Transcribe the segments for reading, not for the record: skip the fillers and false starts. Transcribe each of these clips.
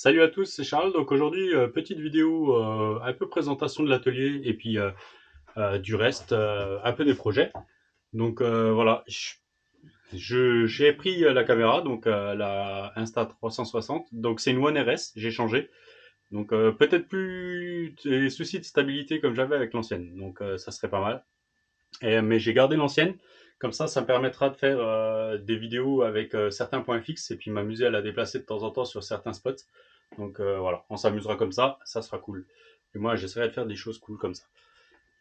Salut à tous, c'est Charles. Donc aujourd'hui, petite vidéo un peu présentation de l'atelier et puis du reste, un peu des projets. Donc voilà, j'ai pris la caméra, donc la Insta360. Donc c'est une One RS, j'ai changé. Donc peut-être plus des soucis de stabilité comme j'avais avec l'ancienne. Donc ça serait pas mal. Mais j'ai gardé l'ancienne. Comme ça me permettra de faire des vidéos avec certains points fixes et puis m'amuser à la déplacer de temps en temps sur certains spots. Donc voilà, on s'amusera comme ça sera cool. Et moi, j'essaierai de faire des choses cool comme ça.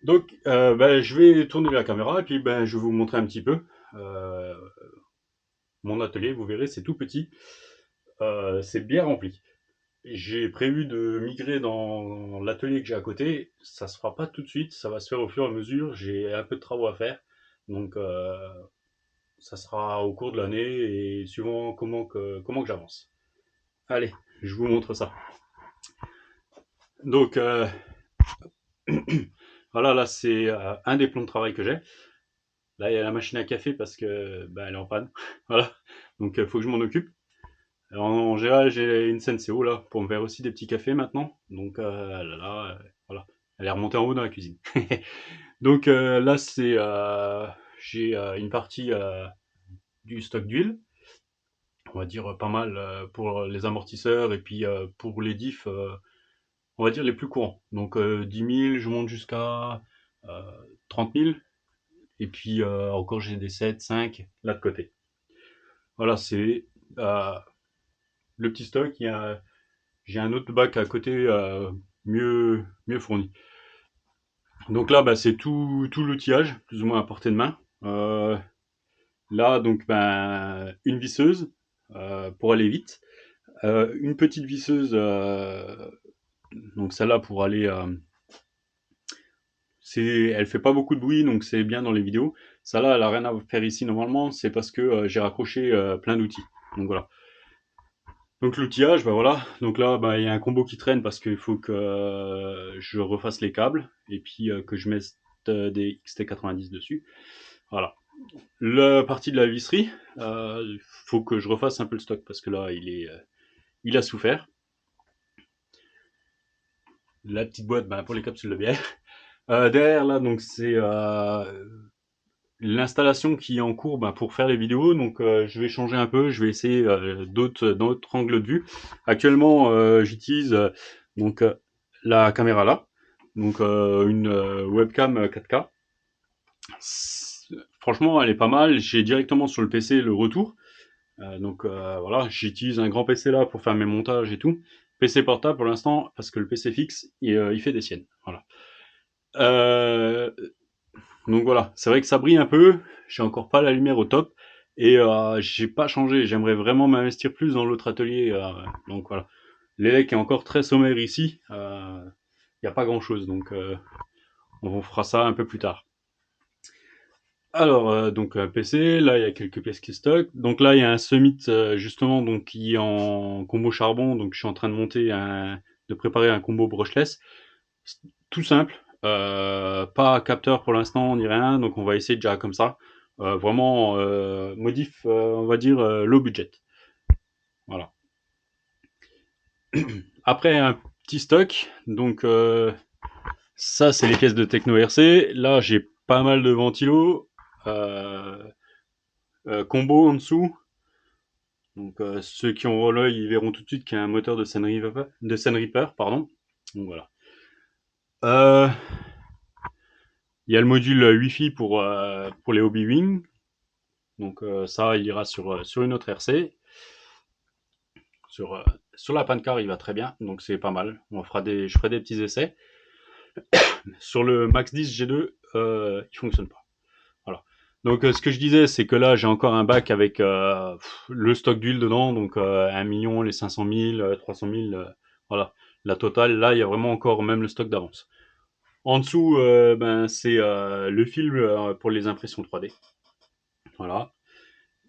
Donc, je vais tourner la caméra et puis je vais vous montrer un petit peu euh, mon atelier. Vous verrez, c'est tout petit, c'est bien rempli. J'ai prévu de migrer dans l'atelier que j'ai à côté. Ça se fera pas tout de suite, ça va se faire au fur et à mesure. J'ai un peu de travaux à faire, donc ça sera au cours de l'année et suivant comment que j'avance. Allez, je vous montre ça. Donc voilà, là c'est un des plans de travail que j'ai. Là il y a la machine à café parce que elle est en panne. Voilà, donc il faut que je m'en occupe. Alors, en général j'ai une Senseo là pour me faire aussi des petits cafés maintenant. Donc voilà, elle est remontée en haut dans la cuisine. Donc là c'est j'ai une partie du stock d'huile. On va dire pas mal pour les amortisseurs et puis pour les diffs, on va dire les plus courants. Donc 10 000, je monte jusqu'à euh, 30 000. Et puis encore j'ai des 7, 5 là de côté. Voilà, c'est euh, le petit stock. J'ai un autre bac à côté mieux fourni. Donc là, c'est tout l'outillage, plus ou moins à portée de main. Là, donc, une visseuse pour aller vite. Une petite visseuse, donc celle-là pour aller elle fait pas beaucoup de bruit, donc c'est bien dans les vidéos. Ça là, elle a rien à faire ici normalement, c'est parce que j'ai raccroché plein d'outils. Donc voilà. Donc l'outillage, voilà. Donc là, il y a un combo qui traîne parce qu'il faut que je refasse les câbles et puis que je mette des XT90 dessus. Voilà. La partie de la visserie, il faut que je refasse un peu le stock parce que là, il a souffert. La petite boîte, pour les capsules de bière. Derrière là, donc c'est l'installation qui est en cours pour faire les vidéos. Donc je vais changer un peu, je vais essayer d'autres angles de vue. Actuellement j'utilise donc la caméra là, donc une webcam 4K. Franchement elle est pas mal, j'ai directement sur le PC le retour. Donc voilà, j'utilise un grand PC là pour faire mes montages et tout. PC portable pour l'instant parce que le PC fixe il fait des siennes. Voilà. Euh, Donc voilà, c'est vrai que ça brille un peu, j'ai encore pas la lumière au top et j'ai pas changé, j'aimerais vraiment m'investir plus dans l'autre atelier. Donc voilà, l'élec est encore très sommaire ici, il n'y a pas grand chose, donc on vous fera ça un peu plus tard. Alors donc un PC, là il y a quelques pièces qui stock. Donc là il y a un Summit justement donc qui est en combo charbon, donc je suis en train de préparer un combo brushless. Tout simple, pas capteur pour l'instant ni rien, donc on va essayer déjà comme ça. Vraiment modif, on va dire low budget. Voilà. Après un petit stock, donc ça c'est les pièces de Techno RC. Là j'ai pas mal de ventilos, euh, combo en dessous. Donc ceux qui ont l'œil ils verront tout de suite qu'il y a un moteur de Sun Reaper, pardon. Donc voilà. Euh, Il y a le module Wi-Fi pour les Hobby Wing. Donc ça, il ira sur une autre RC. Sur, euh, sur la Pancar, il va très bien, donc c'est pas mal. Je ferai des petits essais. Sur le Max 10 G2, il fonctionne pas. Voilà. Donc ce que je disais, c'est que là, j'ai encore un bac avec le stock d'huile dedans, donc 1 million, les 500 000, 300 000, voilà. La totale, là, il y a vraiment encore même le stock d'avance. En dessous, c'est le film pour les impressions 3D. Voilà.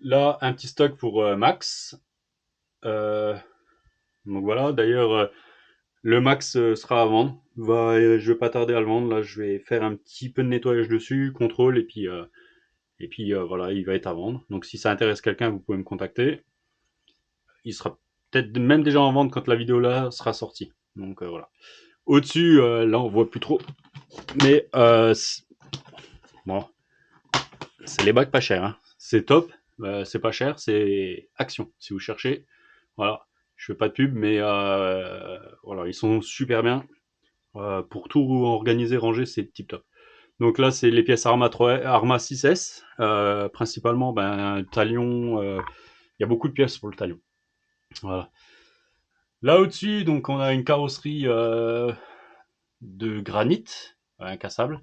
Là, un petit stock pour Max. Euh, donc voilà, d'ailleurs, le Max sera à vendre. Je vais pas tarder à le vendre. Là, je vais faire un petit peu de nettoyage dessus, contrôle, et puis voilà, il va être à vendre. Donc si ça intéresse quelqu'un, vous pouvez me contacter. Il sera peut-être même déjà en vente quand la vidéo là sera sortie. Donc voilà. Au-dessus, là on voit plus trop. Mais bon, c'est les bacs pas chers. Hein. C'est top, c'est pas cher, c'est Action. Si vous cherchez, voilà. Je fais pas de pub, mais voilà, ils sont super bien. Pour tout organiser, ranger, c'est tip top. Donc là, c'est les pièces Arma 3, Arma 6S, principalement talion. Il y a beaucoup de pièces pour le talion. Voilà. Là au-dessus, donc on a une carrosserie de granit, incassable.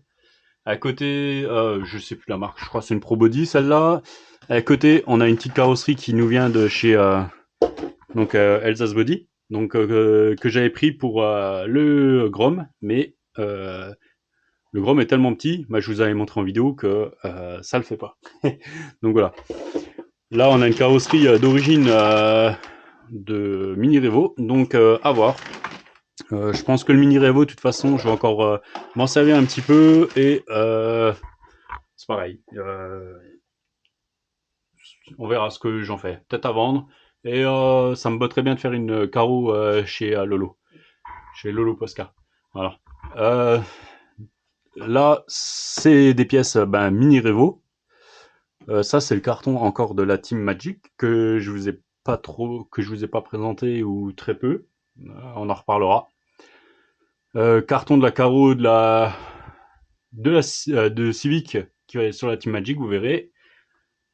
À côté, je sais plus la marque, je crois que c'est une Pro Body celle-là. À côté, on a une petite carrosserie qui nous vient de chez Elsace Body, donc que j'avais pris pour le Grom, mais le Grom est tellement petit, je vous avais montré en vidéo que ça le fait pas. Donc voilà. Là, on a une carrosserie d'origine de Mini Revo, donc à voir. Je pense que le Mini Revo, de toute façon, je vais encore m'en servir un petit peu et c'est pareil. On verra ce que j'en fais. Peut-être à vendre. Et ça me botterait bien de faire une carreau chez Lolo. Chez Lolo Posca. Voilà. Là, c'est des pièces Mini Revo. Ça, c'est le carton encore de la Team Magic que je vous ai que je vous ai pas présenté ou très peu. On en reparlera. Carton de la carreau de Civic qui va être sur la Team Magic, vous verrez.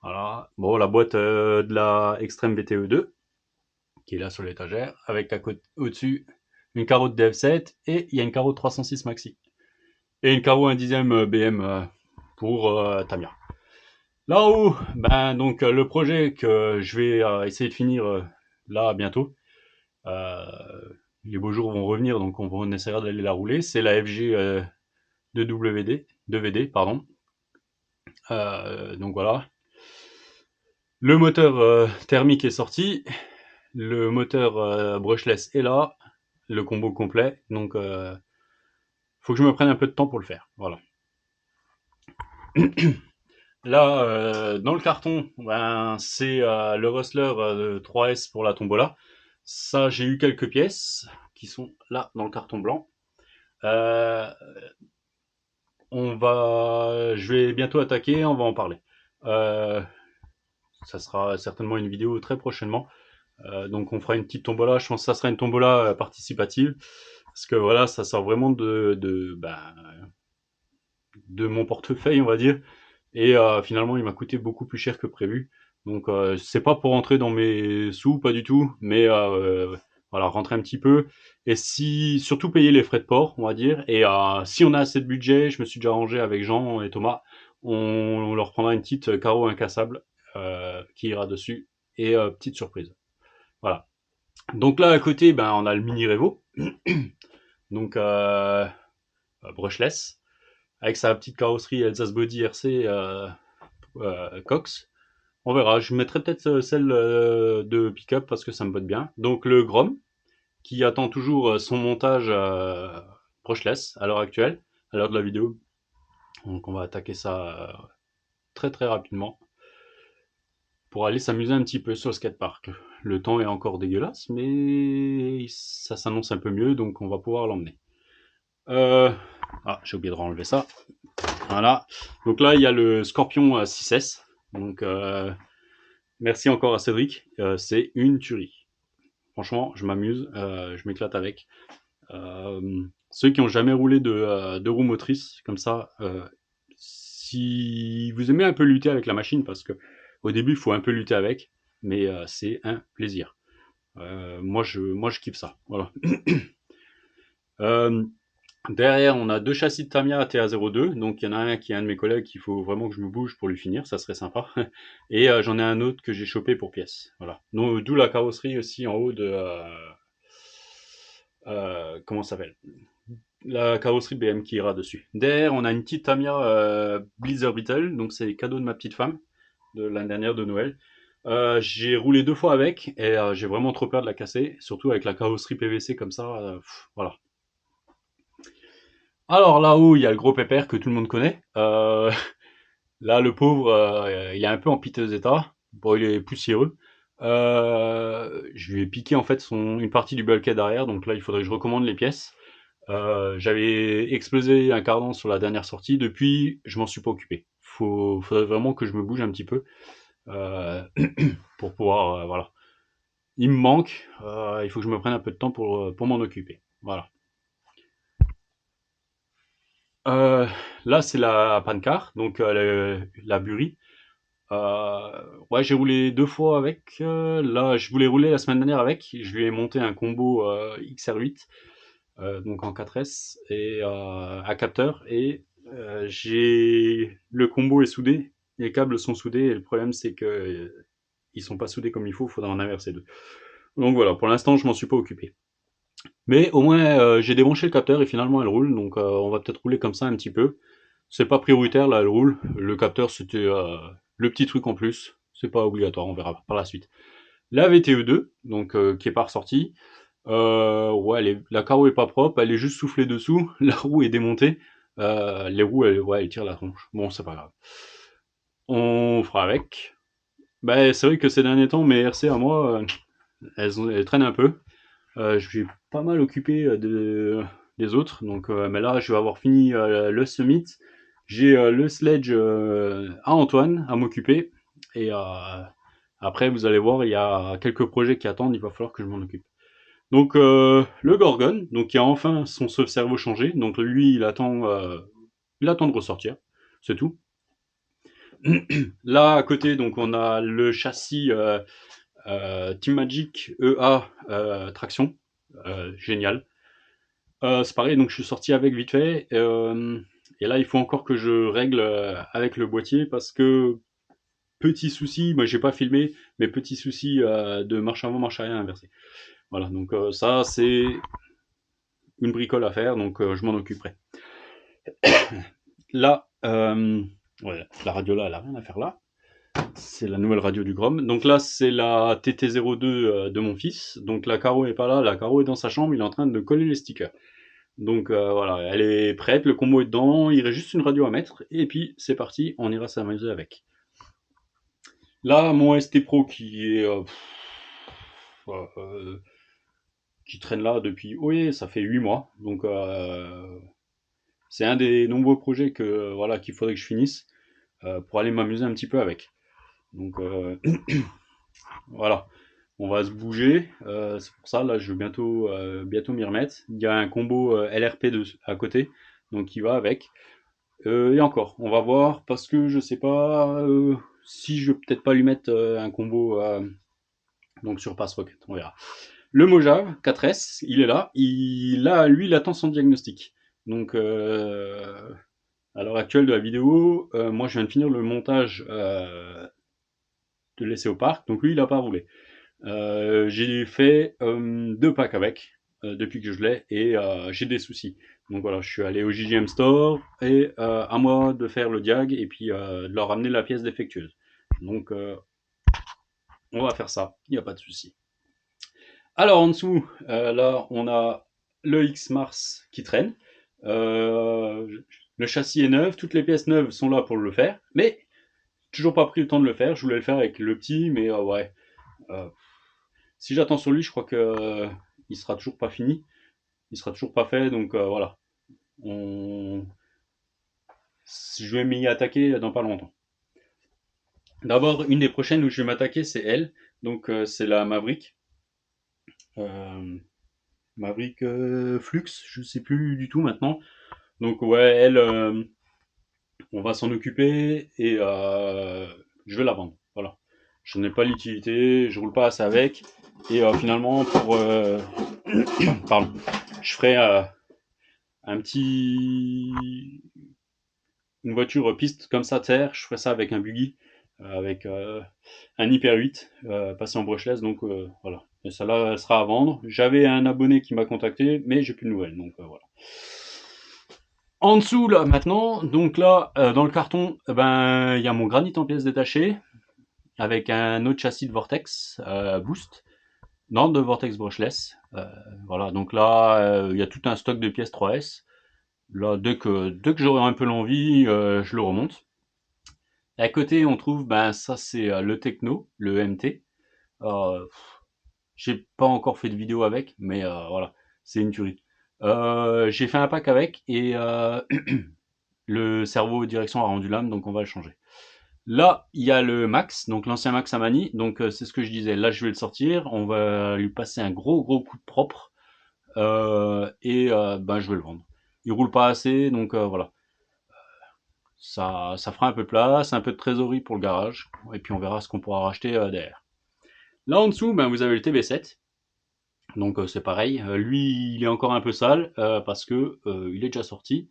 Voilà. Bon, la boîte de la Extreme VTE2 qui est là sur l'étagère, avec au-dessus une carreau de DF7 et il y a une carreau de 306 Maxi. Et une carreau 1 dixième BM pour Tamiya. Là-haut, donc le projet que je vais essayer de finir là bientôt. Euh, les beaux jours vont revenir, donc on essaiera d'aller la rouler. C'est la FG 2WD, pardon. Donc voilà. Le moteur thermique est sorti. Le moteur brushless est là. Le combo complet. Donc faut que je me prenne un peu de temps pour le faire. Voilà. Là, dans le carton, c'est le Rustler 3S pour la tombola. Ça, j'ai eu quelques pièces qui sont là dans le carton blanc. Je vais bientôt attaquer, on va en parler. Ça sera certainement une vidéo très prochainement. Donc on fera une petite tombola. Je pense que ça sera une tombola participative parce que voilà, ça sort vraiment de mon portefeuille, on va dire. Et finalement, il m'a coûté beaucoup plus cher que prévu. Donc c'est pas pour rentrer dans mes sous, pas du tout, mais voilà, rentrer un petit peu. Et si surtout payer les frais de port, on va dire. Et si on a assez de budget, je me suis déjà arrangé avec Jean et Thomas, on leur prendra une petite carreau incassable qui ira dessus. Et petite surprise. Voilà. Donc là à côté, on a le mini Revo, donc brushless, avec sa petite carrosserie Elsace Body RC Cox. On verra. Je mettrai peut-être celle de pick-up parce que ça me botte bien. Donc le Grom, qui attend toujours son montage brushless à l'heure actuelle, à l'heure de la vidéo. Donc on va attaquer ça très très rapidement pour aller s'amuser un petit peu sur le skatepark. Le temps est encore dégueulasse, mais ça s'annonce un peu mieux, donc on va pouvoir l'emmener. J'ai oublié de renlever ça. Voilà. Donc là, il y a le Scorpion 6S. Donc merci encore à Cédric. C'est une tuerie. Franchement, je m'amuse, je m'éclate avec. Ceux qui ont jamais roulé de roues motrices comme ça, si vous aimez un peu lutter avec la machine, parce que au début il faut un peu lutter avec, mais c'est un plaisir. Moi je kiffe ça. Voilà. Derrière, on a deux châssis de Tamiya TA02, donc il y en a un qui est un de mes collègues qu'il faut vraiment que je me bouge pour lui finir, ça serait sympa. Et j'en ai un autre que j'ai chopé pour pièce. Voilà. D'où la carrosserie aussi en haut de comment ça s'appelle, la carrosserie BM qui ira dessus. Derrière, on a une petite Tamiya Blizzard Beetle, donc c'est cadeau de ma petite femme de l'année dernière de Noël. J'ai roulé 2 fois avec et j'ai vraiment trop peur de la casser, surtout avec la carrosserie PVC comme ça. Voilà. Alors là-haut, il y a le gros pépère que tout le monde connaît. Là, le pauvre, il est un peu en piteux état. Bon, il est poussiéreux. Je lui ai piqué en fait une partie du bulkhead arrière, donc là il faudrait que je recommande les pièces. J'avais explosé un cardan sur la dernière sortie, depuis je m'en suis pas occupé. Faudrait vraiment que je me bouge un petit peu euh, pour pouvoir, voilà. Il me manque, il faut que je me prenne un peu de temps pour m'en occuper. Voilà. Euh, Là c'est la pancar, donc la Bury. Ouais, j'ai roulé 2 fois avec. Là, je voulais rouler la semaine dernière avec. Je lui ai monté un combo XR8, donc en 4S et à capteur. Et j'ai le combo est soudé, les câbles sont soudés. Et le problème, c'est que ils sont pas soudés comme il faut. Il faudra en inverser deux. Donc voilà, pour l'instant, je m'en suis pas occupé. Mais au moins, j'ai débranché le capteur et finalement, elle roule. Donc, on va peut-être rouler comme ça un petit peu. C'est pas prioritaire, là, elle roule. Le capteur, c'était le petit truc en plus. C'est pas obligatoire, on verra par la suite. La VTE2, donc qui est pas ressortie. Ouais, la carreau est pas propre, elle est juste soufflée dessous. La roue est démontée. Les roues, ouais, elles tirent la tronche. Bon, c'est pas grave. On fera avec. Bah, c'est vrai que ces derniers temps, mes RC à moi, elles traînent un peu. Je suis pas mal occupé des autres. Donc, mais là, je vais avoir fini le Summit. J'ai le Sledge à Antoine à m'occuper. Et après, vous allez voir, il y a quelques projets qui attendent. Il va falloir que je m'en occupe. Donc, le Gorgon, donc qui a enfin son cerveau changé. Donc, lui, il attend de ressortir. C'est tout. Là, à côté, donc, on a le châssis Team Magic EA traction. Génial. C'est pareil, donc je suis sorti avec vite fait. Et là, il faut encore que je règle avec le boîtier parce que petit souci, moi j'ai pas filmé, mais petit souci de marche avant, marche arrière inversée. Voilà, donc ça c'est une bricole à faire, donc je m'en occuperai. Là, ouais, la radio là, elle a rien à faire là. C'est la nouvelle radio du Grom. Donc là, c'est la TT02 de mon fils. Donc la Caro est pas là, la Caro est dans sa chambre, il est en train de coller les stickers. Donc voilà, elle est prête, le combo est dedans, il reste juste une radio à mettre, et puis c'est parti, on ira s'amuser avec. Là, mon ST Pro euh, qui traîne là depuis, oui, ça fait 8 mois, donc c'est un des nombreux projets voilà, qu'il faudrait que je finisse pour aller m'amuser un petit peu avec. Donc voilà, on va se bouger, c'est pour ça, là, je vais bientôt m'y remettre. Il y a un combo LRP à côté, donc il va avec. Et encore, on va voir parce que je sais pas si je vais peut-être pas lui mettre un combo donc sur Pass Rocket, on verra. Le Mojave 4S, il est là, lui il attend son diagnostic. Donc à l'heure actuelle de la vidéo, moi je viens de finir le montage de l'essai au parc, donc lui il a pas roulé. J'ai fait 2 packs avec depuis que je l'ai et j'ai des soucis. Donc voilà, je suis allé au JGM Store et à moi de faire le diag et puis de leur ramener la pièce défectueuse. Donc on va faire ça, il n'y a pas de souci. Alors en dessous, là on a le X-Mars qui traîne. Euh, le châssis est neuf, toutes les pièces neuves sont là pour le faire, mais toujours pas pris le temps de le faire. Je voulais le faire avec le petit, mais ouais. Euh, Si j'attends sur lui, je crois que il sera toujours pas fini, il sera toujours pas fait, donc voilà. On... Je vais m'y attaquer dans pas longtemps. D'abord, une des prochaines où je vais m'attaquer, c'est elle. Donc c'est la Maverick. Euh, Maverick Flux, je sais plus du tout maintenant. Donc ouais, elle, on va s'en occuper et je vais la vendre. Voilà. Je n'ai pas l'utilité, je roule pas assez avec. Et finalement, pardon, je ferai un petit une voiture piste comme ça terre, je ferai ça avec un buggy, avec un Hyper 8 passé en brushless, donc voilà. Et celle-là, elle sera à vendre. J'avais un abonné qui m'a contacté, mais j'ai plus de nouvelles, donc voilà. En dessous, là, maintenant, donc là, dans le carton, ben, il y a mon granit en pièces détachées, avec un autre châssis de Vortex Boost, non, de Vortex brushless. Voilà, donc là, il y a tout un stock de pièces 3S. Là, dès que j'aurai un peu l'envie, je le remonte. Et à côté, on trouve, ben ça c'est le Techno, le MT. Euh, j'ai pas encore fait de vidéo avec, mais voilà, c'est une tuerie. J'ai fait un pack avec et le cerveau direction a rendu l'âme, donc on va le changer. Là, il y a le Max, donc l'ancien Max Amani. Donc c'est ce que je disais. Là, je vais le sortir. On va lui passer un gros coup de propre et ben je vais le vendre. Il roule pas assez, donc voilà. Ça fera un peu de place, un peu de trésorerie pour le garage, et puis on verra ce qu'on pourra racheter derrière. Là en dessous, ben vous avez le TB7. Donc c'est pareil. Lui, il est encore un peu sale parce que il est déjà sorti.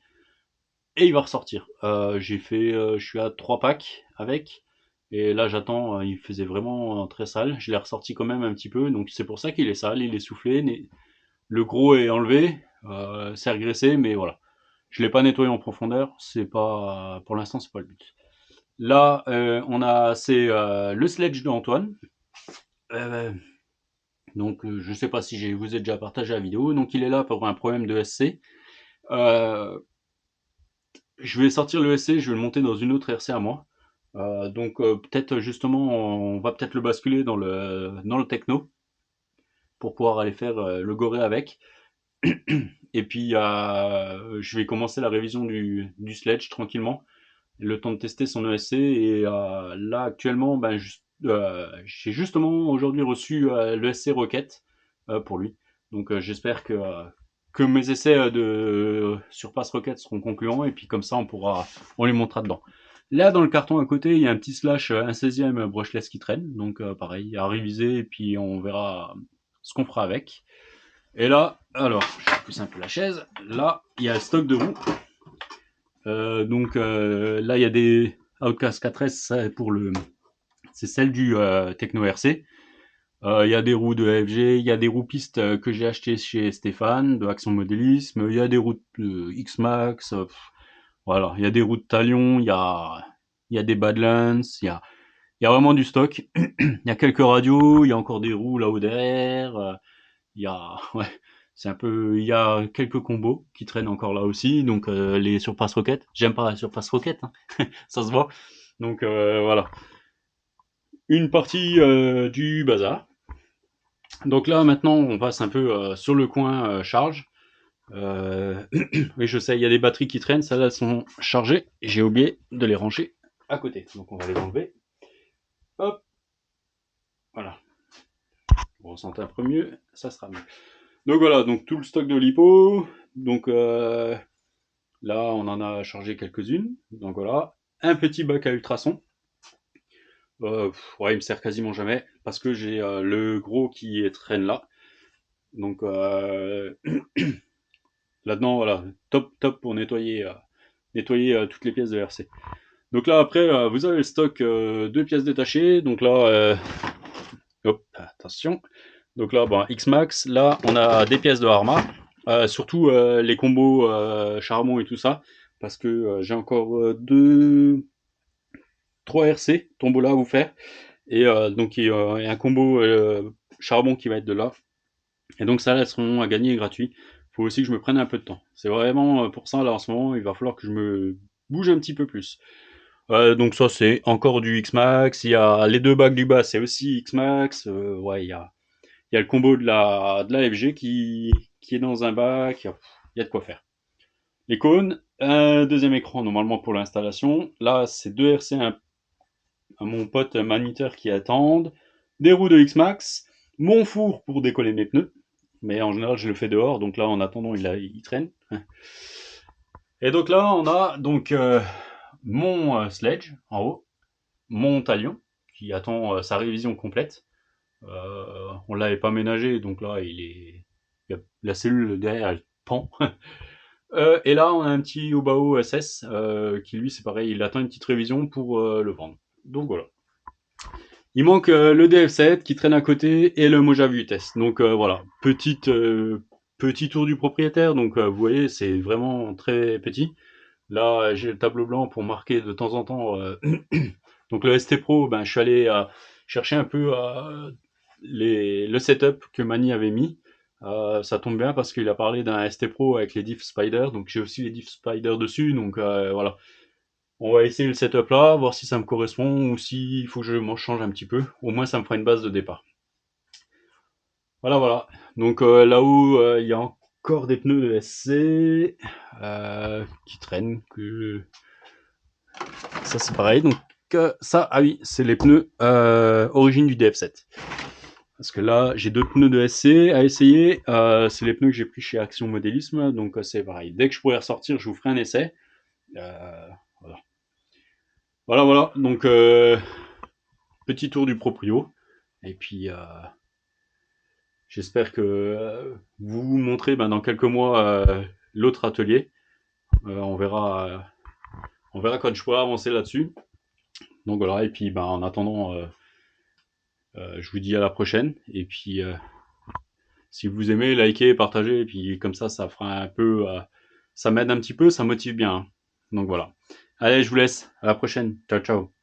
Et il va ressortir. Je suis à 3 packs avec. Et là, j'attends. Il faisait vraiment très sale. Je l'ai ressorti quand même un petit peu. Donc, c'est pour ça qu'il est sale. Il est soufflé. Le gros est enlevé. C'est régressé. Mais voilà. Je l'ai pas nettoyé en profondeur. C'est pas, pour l'instant, c'est pas le but. Là, c'est le sledge de Antoine. Euh, je sais pas si je vous ai déjà partagé la vidéo. Donc, il est là pour un problème de SC. Euh, Je vais sortir le SC, je vais le monter dans une autre RC à moi. Peut-être justement, on va peut-être le basculer dans le techno pour pouvoir aller faire le goré avec. Et puis je vais commencer la révision du sledge tranquillement, le temps de tester son ESC. Et là actuellement, j'ai justement aujourd'hui reçu le SC Rocket pour lui. Donc j'espère que mes essais de surpasse Rocket seront concluants et puis comme ça on les montera dedans. Là dans le carton à côté, il y a un petit slash, un 16e brushless qui traîne, donc pareil, à réviser et puis on verra ce qu'on fera avec. Et là, alors, je pousse un peu la chaise, là il y a le stock de roues. Là il y a des Outcast 4S c'est celle du Techno RC. Il y a des roues de FG, il y a des roues pistes que j'ai achetées chez Stéphane de Action Modélisme, il y a des roues de X-Max, voilà, il y a des roues de Talion, il y a des Badlands, il y a vraiment du stock. Il y a quelques radios, il y a encore des roues là-haut derrière, il y a, ouais, il y a quelques combos qui traînent encore là aussi, donc les Surpass Rocket, j'aime pas la Surpass Rocket, hein. Ça se voit. Donc voilà, une partie du bazar. Donc là, maintenant, on passe un peu sur le coin charge. Oui, je sais, il y a des batteries qui traînent, celles-là sont chargées. Et j'ai oublié de les ranger à côté. Donc on va les enlever. Hop, voilà. Vous ressentez un peu mieux, ça sera mieux. Donc voilà, donc tout le stock de lipo. Donc là, on en a chargé quelques-unes. Donc voilà, un petit bac à ultrasons. Ouais, il me sert quasiment jamais parce que j'ai le gros qui traîne là. Donc là-dedans, voilà, top pour nettoyer toutes les pièces de RC. Donc là, après, vous avez le stock de pièces détachées. Donc là, hop, attention. Donc là, bon, X-Max, là, on a des pièces de Arma. Surtout les combos charbon et tout ça. Parce que j'ai encore 3 RC tombola à vous faire. Et donc, il y a un combo charbon qui va être de là. Et donc ça, elles seront à gagner gratuit. Faut aussi que je me prenne un peu de temps. C'est vraiment pour ça, là, en ce moment, il va falloir que je me bouge un petit peu plus. Donc ça, c'est encore du X-Max. Il y a les deux bacs du bas, c'est aussi X-Max. Ouais, il y a le combo de la FG qui est dans un bac. Il y a de quoi faire. Les cônes, un deuxième écran normalement pour l'installation. Là, c'est deux RC à mon pote maniteur qui attendent. Des roues de X-Max. Mon four pour décoller mes pneus. Mais en général, je le fais dehors. Donc là, en attendant, il traîne. Et donc là, on a donc mon sledge en haut, mon talion qui attend sa révision complète. On l'avait pas ménagé, donc là, la cellule derrière, elle pend. Et là, on a un petit Obao SS qui, lui, c'est pareil, il attend une petite révision pour le vendre. Donc voilà. Il manque le DF7 qui traîne à côté et le Mojave vitesse. Donc voilà, petit tour du propriétaire. Donc vous voyez, c'est vraiment très petit. Là, j'ai le tableau blanc pour marquer de temps en temps. Donc le ST Pro, je suis allé chercher un peu le setup que Mani avait mis. Ça tombe bien parce qu'il a parlé d'un ST Pro avec les diff Spider. Donc j'ai aussi les diff Spider dessus. Donc voilà. On va essayer le setup là, voir si ça me correspond ou s'il faut que je m'en change un petit peu. Au moins, ça me fera une base de départ. Voilà, voilà. Donc là-haut, il y a encore des pneus de SC qui traînent. Ça, c'est pareil. Donc ça, ah oui, c'est les pneus origine du DF7. Parce que là, j'ai deux pneus de SC à essayer. C'est les pneus que j'ai pris chez Action Modélisme. Donc c'est pareil. Dès que je pourrai ressortir, je vous ferai un essai. Voilà. Voilà, voilà. Donc petit tour du proprio. Et puis j'espère que vous montrez dans quelques mois l'autre atelier. On verra quand je pourrai avancer là-dessus. Donc voilà, et puis en attendant, je vous dis à la prochaine. Et puis si vous aimez, likez, partagez, et puis comme ça fera un peu, ça m'aide un petit peu, ça motive bien. Donc voilà. Allez, je vous laisse. À la prochaine. Ciao, ciao.